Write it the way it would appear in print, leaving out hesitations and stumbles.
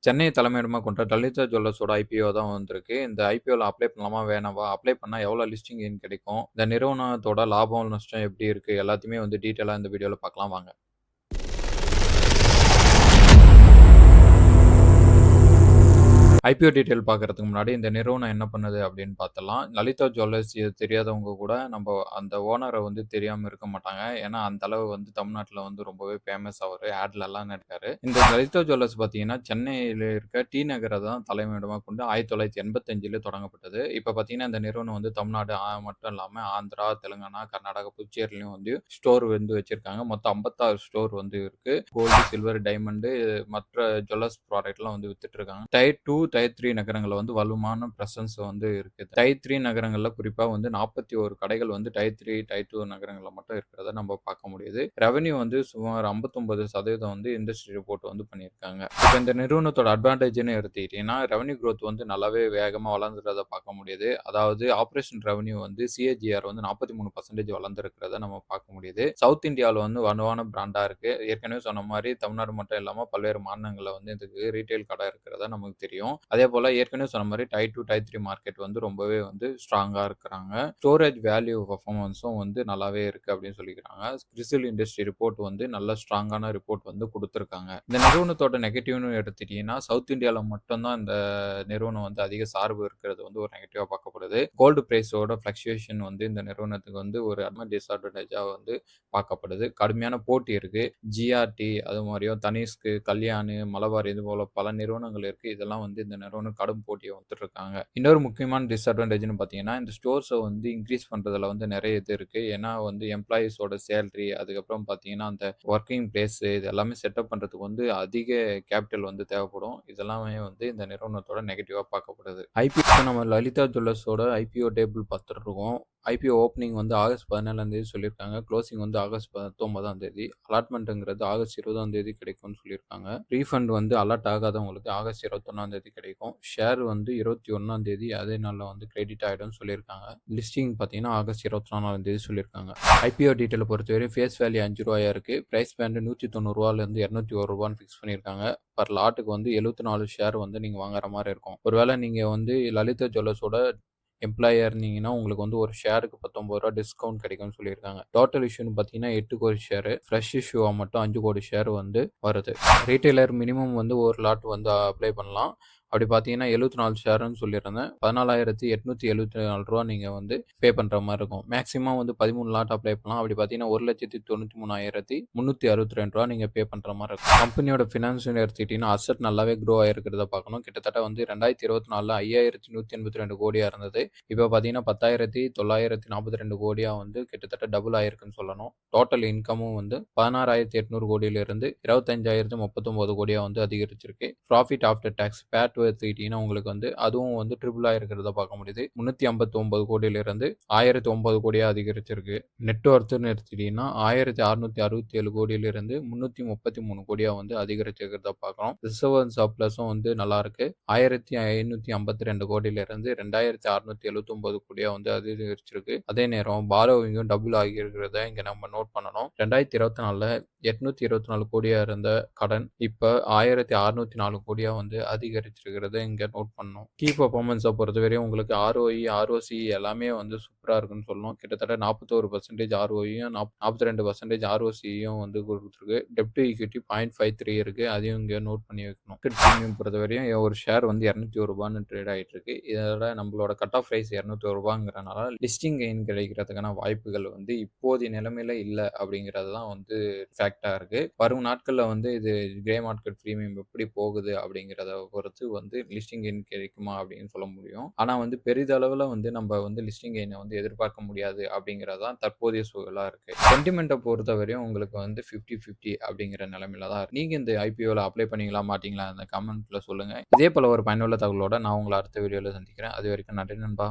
சென்னையை தலைமையிடமா கொண்ட லலிதா ஜுவல்லர்ஸோட ஐபிஓ தான் வந்திருக்கு. இந்த ஐபிஓல அப்ளை பண்ணலாமா? வேணாவா? அப்ளை பண்ணா எவ்வளோ லிஸ்டிங் கெயின் கிடைக்கும்? இந்த நிறுவனத்தோட லாபம், நஷ்டம் எப்படி இருக்கு? எல்லாத்தையுமே வந்து டீட்டெயிலா இந்த வீடியோல பார்க்கலாம் வாங்க. ஐபிஓ டீட்டெயில் பார்க்கறதுக்கு முன்னாடி இந்த நிறுவனம் என்ன பண்ணுது அப்படின்னு பார்த்தலாம். லலிதா ஜுவல்லர்ஸ் இது தெரியாதவங்க கூட நம்ப அந்த ஓனர வந்து தெரியாம இருக்க மாட்டாங்க. ஏன்னா, அந்த அளவு வந்து தமிழ்நாட்டுல வந்து ரொம்பவே ஃபேமஸ் அவரு. ஆட்லலாம் நடிப்பாரு. இந்த லலிதா ஜுவல்லர்ஸ் பார்த்தீங்கன்னா, சென்னையில இருக்க டி நகர தான் தலைமையிடமா கொண்டு 1985ல தொடங்கப்பட்டது. இப்ப பார்த்தீங்கன்னா, இந்த நிறுவனம் வந்து தமிழ்நாடு மட்டும் இல்லாம ஆந்திரா, தெலுங்கானா, கர்நாடகா, புதுச்சேரியிலயும் வந்து ஸ்டோர் வந்து வச்சிருக்காங்க. மொத்தம் 56 ஸ்டோர் வந்து இருக்கு. கோல்டு, சில்வர், டைமண்ட் மற்ற ஜுவல்லர்ஸ் ப்ராடக்ட்லாம் வந்து வித்துட்டு இருக்காங்க. டயர் 2, டயர் 3 நகரங்கள்ல வந்து வலுவான பிரசன்ஸ் வந்து இருக்கு. டயர் 3 நகரங்கள்ல குறிப்பா வந்து 41 கடைகள் வந்து டயர் 3, டயர் 2 நகரங்கள்ல மட்டும் இருக்கிறத நம்ம பார்க்க முடியுது. ரெவென்யூ வந்து சுமார் 59% வந்து இண்டஸ்ட்ரி ரிப்போர்ட் வந்து பண்ணியிருக்காங்க. இப்ப இந்த நிறுவனத்தோட அட்வான்டேஜ்ன்னு எடுத்துக்கிட்டீங்கன்னா, ரெவென்யூ குரோத் வந்து நல்லாவே வேகமா வளர்ந்துறத பார்க்க முடியுது. அதாவது ஆப்பரேஷன் ரெவென்யூ வந்து சிஏஜிஆர் வந்து 43% வளர்ந்திருக்கிறத நம்ம பார்க்க முடியுது. சவுத் இந்தியாவுல வந்து வலுவான பிராண்டா இருக்கு. ஏற்கனவே சொன்ன மாரி தமிழ்நாடு மட்டும் இல்லாம பல்வேறு மாநிலங்கள்ல வந்து இதுக்கு ரீட்டெயில் கடை இருக்கிறதா நமக்கு தெரியும். அதேபோல ஏற்கனவே சொன்ன மாரி டயர் 2, டயர் 3 மார்க்கெட் வந்து ரொம்பவே வந்து ஸ்ட்ராங்கா இருக்கிறாங்க. ஸ்டோரேஜ் வேல்யூ பெர்ஃபார்மன்ஸும் வந்து நல்லாவே இருக்கு அப்படின்னு சொல்லிக்கிறாங்க. கிறிசில் இண்டஸ்ட்ரி ரிப்போர்ட் வந்து நல்ல ஸ்ட்ராங்கான ரிப்போர்ட் வந்து குடுத்திருக்காங்க. இந்த நிறுவனத்தோட நெகட்டிவ்னு எடுத்துட்டீங்கன்னா, சவுத் இந்தியால மட்டும் தான் இந்த நிறுவனம் வந்து அதிக சார்பு இருக்கிறது வந்து ஒரு நெகட்டிவா பார்க்கப்படுது. கோல்டு பிரைஸோட ஃப்ளக்சுவேஷன் வந்து இந்த நிறுவனத்துக்கு வந்து ஒரு டிஸ்அட்வான்டேஜா வந்து பார்க்கப்படுது. கடுமையான போட்டி இருக்கு. ஜிஆர்டி அது மாரியும் தனிஷ்க், கல்யாண், மலபார் இது போல பல நிறுவனங்கள் இருக்கு. இதெல்லாம் வந்து இந்த நிறுவனம் கடும் போட்டிய வந்துட்டு இருக்காங்க. இன்னொரு முக்கியமான டிஸ்அட்வான்டேஜ்ன்னு பார்த்தீங்கன்னா, இந்த ஸ்டோர்ஸ வந்து இன்கிரீஸ் பண்றதுல வந்து நெறைய இது இருக்கு. ஏன்னா வந்து எம்ப்ளாயீஸோட சேலரி, அதுக்கப்புறம் பார்த்தீங்கன்னா, அந்த வொர்க்கிங் பிளேஸ் இது எல்லாமே செட்டப் பண்றதுக்கு வந்து அதிக கேப்பிட்டல் வந்து தேவைப்படும். இதெல்லாமே வந்து இந்த நிறுவனத்தோட நெகட்டிவா பார்க்கப்படுது. ஐபிஓ நம்ம லலிதா ஜுவல்லர்ஸோட ஐபிஓ டேபிள் பார்த்துட்டு இருக்கோம். ஐபிஓ ஓப்பனிங் வந்து ஆகஸ்ட் 17ஆம் சொல்லியிருக்காங்க. குளோசிங் வந்து ஆகஸ்ட் 19ஆம். அலாட்மெண்ட்ங்கிறது ஆகஸ்ட் 20ஆம் கிடைக்கும்னு சொல்லியிருக்காங்க. ரீஃபண்ட் வந்து அலாட் ஆகாதவங்களுக்கு ஆகஸ்ட் 21ஆம் கிடைக்கும். ஷேர் வந்து 21ஆம் அதே நாள்ல வந்து கிரெடிட் ஆயிடும்னு சொல்லியிருக்காங்க. லிஸ்டிங் பார்த்தீங்கன்னா ஆகஸ்ட் 24ஆம் சொல்லியிருக்காங்க. ஐபிஓ டீட்டெயில் பொறுத்தவரை ஃபேஸ் வேல்யூ ரூ. 5 இருக்கு. பிரைஸ் பேண்ட் ரூ. 190லேருந்து ரூ. 201 ஃபிக்ஸ் பண்ணியிருக்காங்க. பர் லாட்டுக்கு வந்து 74 ஷேர் வந்து நீங்க வாங்குற மாரி இருக்கும். ஒருவேளை நீங்க வந்து லலிதா ஜுவல்லர்ஸோட எம்ப்ளாயியா இருந்தீங்கன்னா, உங்களுக்கு வந்து ஒரு ஷேருக்கு ரூ. 19 டிஸ்கவுண்ட் கிடைக்கும்னு சொல்லியிருக்காங்க. டோட்டல் இஷ்யூன்னு பார்த்தீங்கன்னா 8 கோடி ஷேரு. ஃப்ரெஷ் இஷ்யூவா மட்டும் 5 கோடி ஷேர் வந்து வருது. ரீட்டெய்லர் மினிமம் வந்து ஒரு லாட் வந்து அப்ளை பண்ணலாம். அப்படி பார்த்தீங்கன்னா 74 ஷேருன்னு சொல்லியிருந்தேன். ரூ. 14,874 நீங்க வந்து பே பண்ற மாரி இருக்கும். மேக்ஸிமம் வந்து 13 லாட் அப்ளை பண்ணலாம். அப்படி பார்த்தீங்கன்னா ரூ. 1,93,362 நீங்க பே பண்ற மாரி இருக்கும். கம்பெனியோட ஃபினான்ஸ்ன்னு எடுத்துக்கிட்டீங்கன்னா, அசெட் நல்லாவே க்ரோ ஆயிருக்கிறத பார்க்கணும். கிட்டத்தட்ட வந்து 2024ல 5,182 கோடியா இருந்தது. இப்ப பார்த்தீங்கன்னா 10,942 கோடியா வந்து கிட்டத்தட்ட டபுள் ஆயிருக்குன்னு சொல்லணும். டோட்டல் இன்கமும் வந்து 16,800 கோடியிலிருந்து 25,039 கோடியா வந்து அதிகரிச்சிருக்கு. ப்ராஃபிட் ஆஃப்டர் டாக்ஸ் பேட் எடுத்துக்கிட்டீங்கன்னா உங்களுக்கு வந்து அதுவும் வந்து ட்ரிபிள் ஆயிருக்கிறத பார்க்க முடியுது. 359 கோடியிலிருந்து 1,009 கோடியா அதிகரிச்சிருக்கு. நெட் ஒர்த்ன்னு எடுத்துக்கிட்டீங்கன்னா 1,667 கோடியிலிருந்து 333 கோடியா வந்து அதிகரிச்சிருக்கிறத பார்க்குறோம். ரிசர்வ் அண்ட் சர்ப்ளஸும் வந்து நல்லா இருக்கு. 1,552 கோடியிலிருந்து 2,679 கோடியா வந்து அதிகரிச்சிருக்கு. அதே நேரம் பாரோவிங்கும் டபுள் ஆகியிருக்கிறத இங்க நம்ம நோட் பண்ணணும். 2024ல 824 கோடியா இருந்த கடன் இப்ப 1,604 கோடியா வந்து அதிகரிச்சிருக்கிறத இங்க நோட் பண்ணணும். கீ பெர்ஃபார்மன்ஸ பொறுத்தவரையும் உங்களுக்கு ஆர்ஓஇ, ஆர்ஓசி எல்லாமே வந்து சூப்பரா இருக்குன்னு சொல்லணும். கிட்டத்தட்ட 41% ஆர்ஓஇயும் 42% ஆர்ஓசியும் வந்து குடுத்திருக்கு. டெப்ட் டு ஈக்விட்டி 0.53 இருக்கு. அதையும் இங்க நோட் பண்ணி வைக்கணும். மார்க்கெட் பிரீமியம் பொறுத்தவரையும் ஒரு ஷேர் வந்து ரூ. 201 ட்ரேட் ஆயிட்டு இருக்கு. இதோட நம்மளோட கட் ஆஃப் பிரைஸ் ரூ. 200ங்கிறனால லிஸ்டிங் கெயின் கிடைக்கிறதுக்கான வாய்ப்புகள் வந்து இப்போதைய நிலைமையில இல்ல அப்படிங்கிறது தான் வந்து ஃபேக்ட்டா இருக்கு. வரும் நாட்கள்ல வந்து இது கிரே மார்க்கெட் பிரீமியம் எப்படி போகுது அப்படிங்கிறத பொறுத்து வந்து லிஸ்டிங் கெயின் கிடைக்குமா அப்படின்னு சொல்ல முடியும். ஆனா வந்து பெரிதளவுல வந்து நம்ம வந்து லிஸ்டிங் கெயின வந்து எதிர்பார்க்க முடியாது அப்படிங்கிறது தான் தற்போதைய சூழலா இருக்கு. சென்டிமெண்ட்ட பொறுத்தவரையும் உங்களுக்கு வந்து 50-50 அப்படிங்கிற நிலைமையில தான் இருக்கு. நீங்க இந்த ஐபிஓல அப்ளை பண்ணீங்களா மாட்டீங்களா? அந்த கமெண்ட்ல சொல்லுங்க. இதே போல ஒரு பயனுள்ள தகவலோட நான் உங்கள அடுத்த வீடியோல சந்திக்கிறேன். அதுவரைக்கும் நன்றி நண்பா.